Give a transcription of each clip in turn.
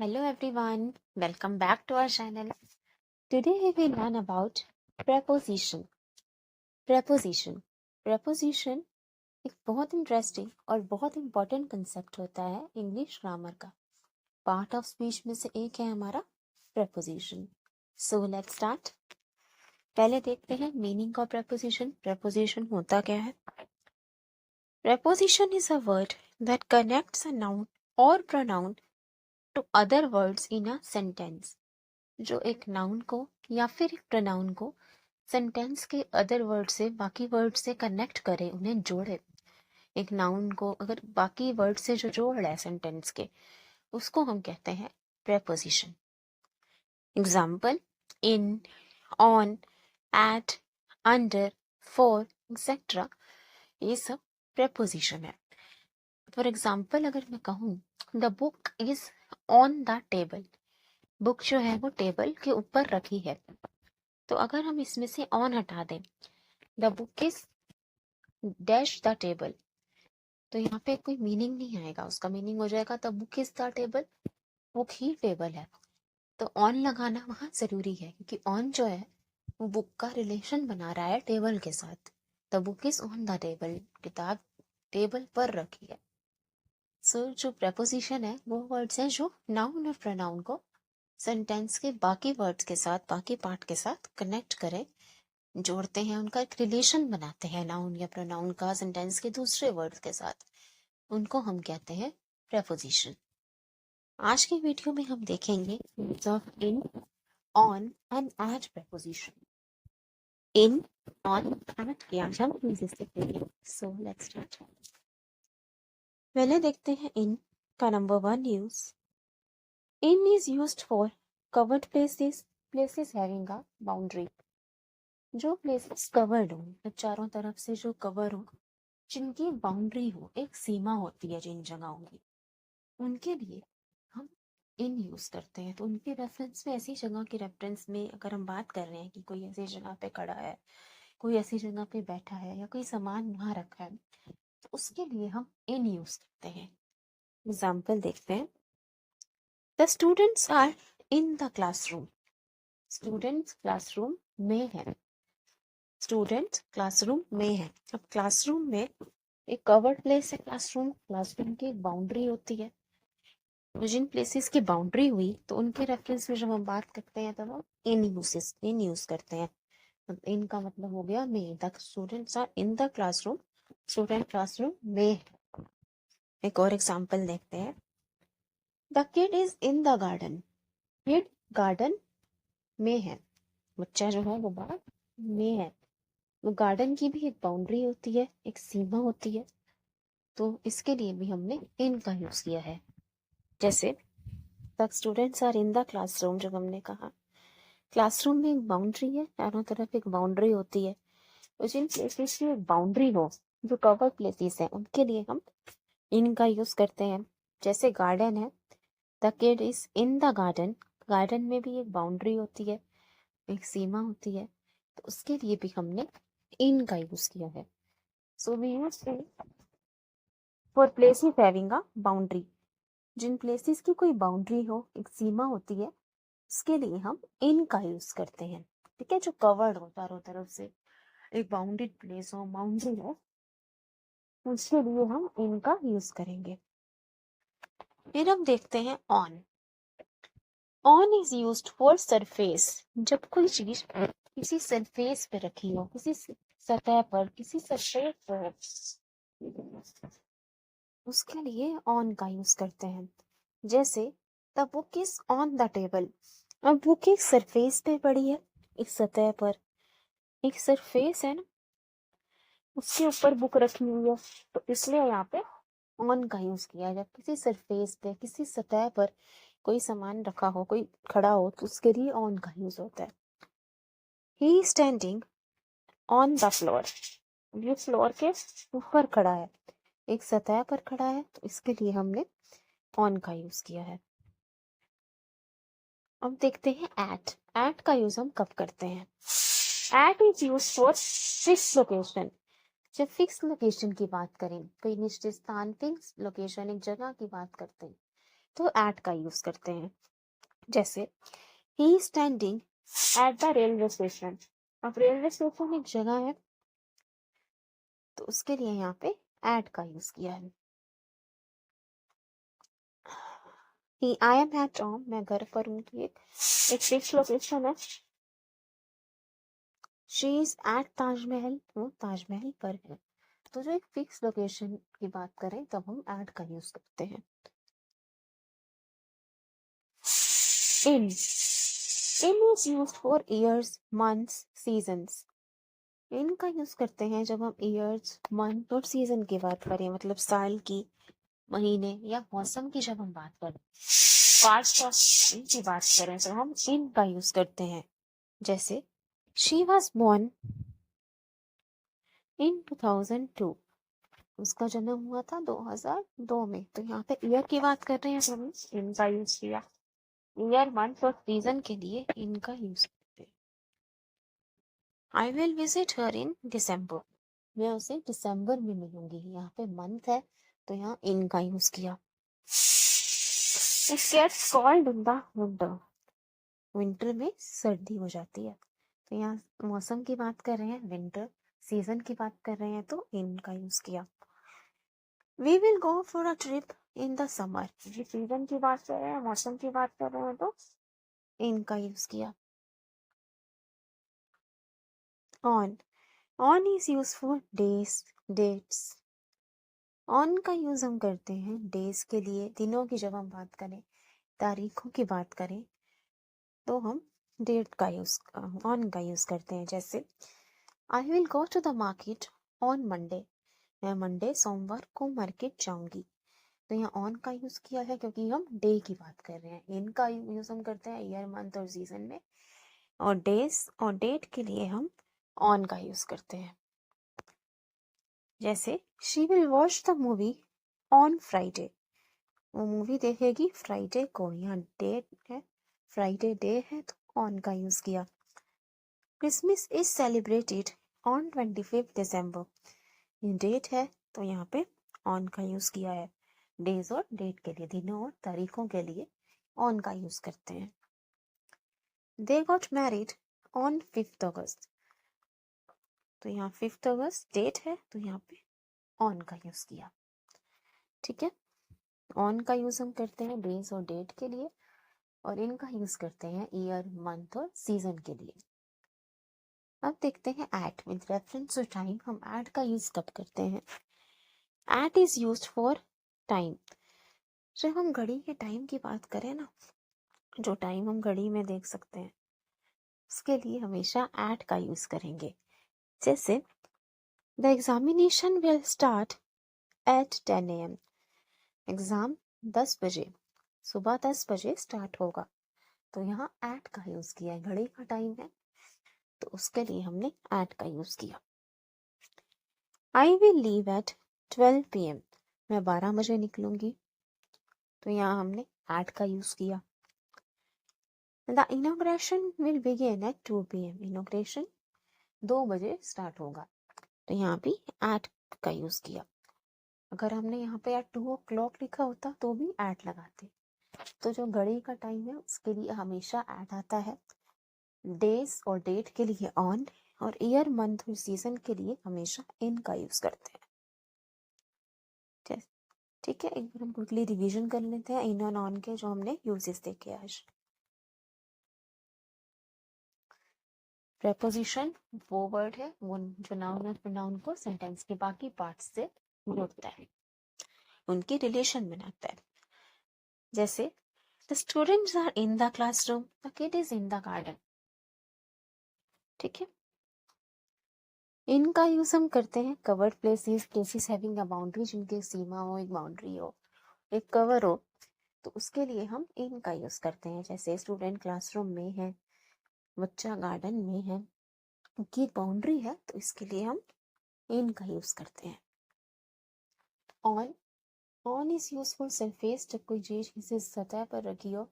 Hello everyone, welcome back to our channel. Today we will learn about preposition. Preposition. Preposition एक बहुत interesting और बहुत important concept होता है इंग्लिश ग्रामर का. पार्ट ऑफ स्पीच में से एक है हमारा preposition. So let's start. पहले देखते हैं मीनिंग ऑफ preposition. Preposition होता क्या है? Preposition is a word that connects a noun or pronoun to other words in a sentence. जो एक नाउन को या फिर एक प्रोनाउन को सेंटेंस के अदर वर्ड से बाकी वर्ड से कनेक्ट करे, उन्हें जोड़े. एक नाउन को अगर बाकी वर्ड से जो जोड़ रहा है सेंटेंस के, उसको हम कहते हैं preposition. Example in, on, at, under, for, etcetera, ये सब प्रेपोजिशन है. फॉर एग्जाम्पल अगर मैं कहूँ the book is on the table, book जो है वो टेबल के ऊपर रखी है, तो अगर हम इसमें से ऑन हटा दें, the book is dash the table, तो यहाँ पे कोई मीनिंग नहीं आएगा. उसका मीनिंग हो जाएगा the book is the table, book he table है. तो ऑन लगाना वहाँ जरूरी है क्योंकि ऑन जो है वो बुक का रिलेशन बना रहा है टेबल के साथ. The book is on the table, किताब टेबल पर रखी है. सो जो प्रेपोजिशन है वो वर्ड्स हैं जो नाउन और प्रोनाउन को सेंटेंस के बाकी वर्ड्स के साथ, बाकी पार्ट के साथ कनेक्ट करें, जोड़ते हैं, उनका एक रिलेशन बनाते हैं नाउन या प्रोनाउन का सेंटेंस के दूसरे वर्ड्स के साथ. उनको हम कहते हैं प्रेपोजिशन. आज की वीडियो में हम देखेंगे use of in, on and at preposition. In, on, at के आज हम यूजेस देखेंगे. So let's start. पहले देखते हैं इन का number 1 use. In is used for covered places, places having a boundary. जो प्लेसेस कवर्ड हो, चारों तरफ से जो कवर हो, जिनकी बाउंड्री हो, एक सीमा होती है जिन जगहों की, उनके लिए हम इन यूज करते हैं. तो उनके रेफरेंस में, ऐसी जगह के रेफरेंस में अगर हम बात कर रहे हैं कि कोई ऐसी जगह पे खड़ा है, कोई ऐसी जगह पे बैठा है या कोई सामान वहां रखा है, तो उसके लिए हम इन यूज करते हैं. एग्जाम्पल देखते हैं. The students are in the classroom. Students classroom में है. स्टूडेंट्स क्लासरूम में है. अब क्लासरूम में एक कवर्ड प्लेस है. क्लासरूम, क्लासरूम की एक बाउंड्री होती है. तो जिन प्लेसेस की बाउंड्री हुई, तो उनके रेफरेंस में जब हम बात करते हैं तब हम इन यूज करते हैं. इन का मतलब हो गया में. The students are in the classroom, student classroom में. एक और एग्जांपल देखते हैं. The kid is in the garden. Kid garden में है. बच्चा जो है वो बाहर में है. वो गार्डन की भी एक बाउंड्री होती है, एक सीमा होती है. तो इसके लिए भी हमने इन का यूज किया है. जैसे the students are in the classroom, जब हमने कहा क्लासरूम में एक बाउंड्री है, चारों तरफ एक बाउंड्री होती है. तो जिन प्लेसेस की एक बाउंड्री हो, जो कवर प्लेसेस हैं, उनके लिए हम इन का यूज करते हैं. जैसे गार्डन है, the kid is in the garden, garden में भी एक बाउंड्री होती है, एक सीमा होती है. तो उसके लिए भी हमने इन का यूज किया है. So we use for places having a boundary. जिन प्लेसेस की कोई बाउंड्री हो, एक सीमा होती है, उसके लिए हम इन का यूज करते हैं. ठीक है, जो कवर्ड हो, चारों तरफ से एक बाउंडेड प्लेस हो, बाउंड्री हो, उसके लिए हम इन का यूज करेंगे. फिर हम देखते हैं on. On is used for surface. जब कोई चीज किसी सरफेस पे रखी हो, किसी सतह पर, किसी सरफेस पर, उसके लिए ऑन का यूज करते हैं. जैसे the book is on the table. अब बुक एक सरफेस पे पड़ी है, एक सतह पर, एक सरफेस है ना, उसके ऊपर बुक रखी हुई है. तो इसलिए यहाँ पे ऑन का यूज किया है. जब किसी सरफेस पे, किसी सतह पर कोई सामान रखा हो, कोई खड़ा हो, तो उसके लिए ऑन का यूज होता है. ही स्टैंडिंग ऑन द फ्लोर. ये फ्लोर के ऊपर खड़ा है, एक सतह पर खड़ा है, तो इसके लिए हमने ऑन का यूज किया है. अब देखते हैं एट. एट का यूज हम कब करते हैं? At is use for fix location. जब फिक्स लोकेशन की बात करें, कोई निश्चित स्थान, फिक्स लोकेशन, एक जगह की बात करते हैं, तो एट का यूज करते हैं। जैसे ही standing at the railway station. अब रेलवे स्टेशन एक जगह है, तो उसके लिए यहाँ पे एट का यूज किया है। आई एम एट होम, मैं घर पर हूँ, एक फिक्स लोकेशन है। शी इज एट ताजमहल, वो ताजमहल पर है। तो जो एक फिक्स लोकेशन की बात करें तब हम एट का यूज करते हैं। In is used for years, months, seasons. In का यूज करते हैं जब हम ईयर्स, मंथ और सीजन की बात करें, मतलब साल की, महीने या मौसम की जब हम बात करें, पास्ट ऑफ की बात करें तो हम इन का यूज करते हैं। जैसे शी वॉज बोर्न इन 2002, उसका जन्म हुआ था 2002 में। तो यहाँ पे ईयर की बात कर रहे हैं तो हमने इन का यूज किया। ईयर, मंथ और सीजन के लिए इन का यूज करते हैं। आई विल विजिट हर इन दिसंबर, मैं उसे दिसंबर में मिलूंगी। यहाँ पे मंथ है तो यहाँ इन का यूज किया। It gets cold in the winter, winter में सर्दी हो जाती है। तो यहाँ मौसम की बात कर रहे हैं, विंटर, सीजन की बात कर रहे हैं तो इन का यूज किया। We will go for a trip in the summer, ये सीजन की बात कर रहे हैं, मौसम की बात कर रहे हैं तो इन का यूज किया। On is use for days, dates. On का यूज हम करते हैं डेज के लिए, दिनों की जब हम बात करें, तारीखों की बात करें तो हम डेट का यूज, ऑन का यूज करते हैं। जैसे I will go to the market on Monday, मैं मंडे, सोमवार को मार्केट जाऊंगी। तो यहाँ ऑन का यूज किया है क्योंकि हम डे की बात कर रहे हैं। इन का यूज हम करते हैं ईयर, मंथ और सीजन में, और डेज और डेट के लिए हम ऑन का यूज करते हैं। जैसे she will watch the movie on Friday, वो मूवी देखेगी फ्राइडे को। यहाँ डेट है, फ्राइडे डे है तो ऑन का यूज किया। क्रिसमस इज सेलिब्रेटेड ऑन 25 दिसंबर, ये डेट है तो यहाँ पे ऑन का यूज किया है। डेज और डेट के लिए, दिनों और तारीखों के लिए ऑन का यूज करते हैं। दे गॉट मैरिड ऑन 5 अगस्त, तो यहाँ 5 अगस्त डेट है तो यहाँ पे ऑन का यूज किया। ठीक है, ऑन का यूज हम करते हैं डेज और डेट के लिए, और इनका यूज करते हैं ईयर, मंथ और सीजन के लिए। अब देखते हैं at with reference to time, हम एट का यूज कब करते हैं। At is used for time, जब हम घड़ी के टाइम की बात करें ना, जो टाइम हम घड़ी में देख सकते हैं, उसके लिए हमेशा एट का यूज करेंगे। जैसे the examination will start at 10 AM, exam 10 बजे, सुबह 10 बजे स्टार्ट होगा। तो यहाँ एट का यूज किया है, घड़ी का टाइम है तो उसके लिए हमने एट का यूज किया। I will leave at 12 PM, मैं 12 बजे निकलूंगी। तो यहाँ हमने एट का यूज किया। The inauguration will begin at 2 PM, inauguration 2 बजे स्टार्ट होगा। तो यहाँ भी एट का यूज किया। अगर हमने यहाँ पे एट 2 o'clock लिखा होता तो भी एट लगाते। तो जो घड़ी का टाइम है उसके लिए हमेशा एट आता है, डेज और डेट के लिए ऑन, और ईयर, मंथ और सीजन के लिए हमेशा इन का यूज करते हैं। ठीक है, एक बार हम क्विकली रिवीजन कर लेते हैं इन और ऑन के जो हमने यूजेस देखे आज। प्रेपोजिशन वो वर्ड है, वो जो नाउन और प्रोनाउन को सेंटेंस के बाकी पार्ट्स से जोड़ता है, उनकी रिलेशन बनाता है। जैसे the students are in the classroom, the kid is in the garden. ठीक है, इनका यूज हम करते हैं covered places, places having a boundary, जिनकी सीमा हो, एक बाउंड्री हो, एक कवर हो, तो उसके लिए हम इनका यूज करते हैं। जैसे स्टूडेंट क्लासरूम में है, बच्चा गार्डन में है, उनकी बाउंड्री है तो इसके लिए हम इनका यूज करते हैं। On, on is useful surface, जब कोई चीज किसी सतह पर रखी हो,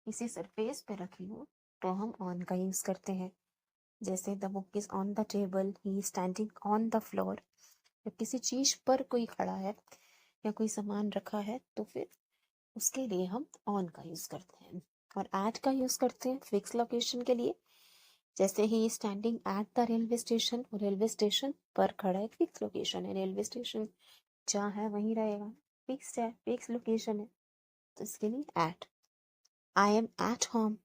किसी सरफेस पर रखी हो तो हम ऑन का यूज करते हैं। जैसे the book is on the table, he is standing on the floor. जब किसी चीज पर कोई खड़ा है या कोई सामान रखा है तो फिर उसके लिए हम ऑन का यूज करते हैं। और एट का यूज करते हैं फिक्स लोकेशन के लिए। जैसे ही standing at the railway station, railway station पर खड़ा है, फिक्स लोकेशन है, रेलवे स्टेशन जहाँ है वहीं रहेगा, फिक्स है, फिक्स लोकेशन है, तो इसके लिए at. I am at home,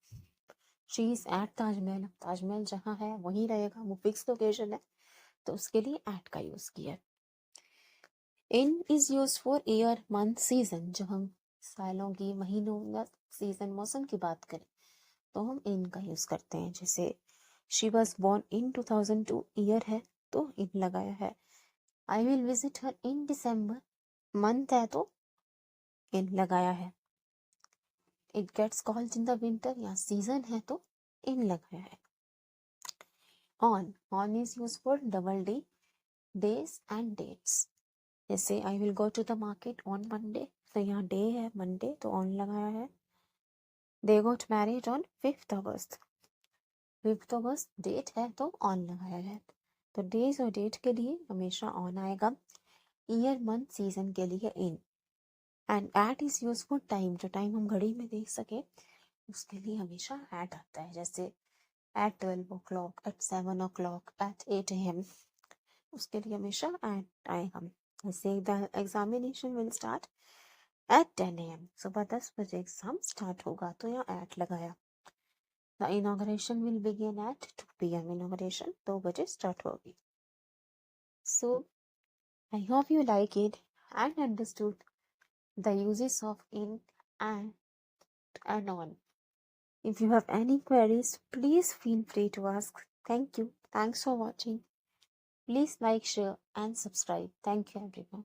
she is at Taj Mahal, Taj Mahal जहाँ है वहीं रहेगा, वो फिक्स लोकेशन है, तो उसके लिए एट का यूज किया। In is use for year, month, season. जब हम सालों की, महीनों या सीजन, मौसम की बात करें तो हम इन का यूज करते हैं। जैसे she was born in 2002, year है तो इन लगाया है। I will visit her in December, month है तो इन लगाया है। It gets cold in the winter, या सीजन है तो इन लगाया है। On is use for double day, days and dates. जैसे I will go to the market on Monday, तो यहाँ डे है मंडे तो ऑन लगाया है। They got married on 5th अगस्त, 5th अगस्त डेट है तो ऑन लगाया है। तो डेज और डेट के लिए हमेशा ऑन आएगा। ईयर, मंथ, सीजन के लिए in. And at is use for time, जो टाइम हम घड़ी में देख सके उसके लिए हमेशा एट आता है। जैसे eight 12 o'clock, eight 7 o'clock, eight 8 AM, उसके लिए हमेशा एट आएगा। जैसे the examination will start at 10 AM, सुबह 10 बजे एग्जाम स्टार्ट होगा तो यहाँ एट लगाया। The inauguration will begin at 2 PM, inauguration 2 बजे स्टार्ट होगी। So I hope you like it and understood the uses of in and on. If you have any queries, please feel free to ask. Thank you. Thanks for watching. Please like, share, and subscribe. Thank you, everyone.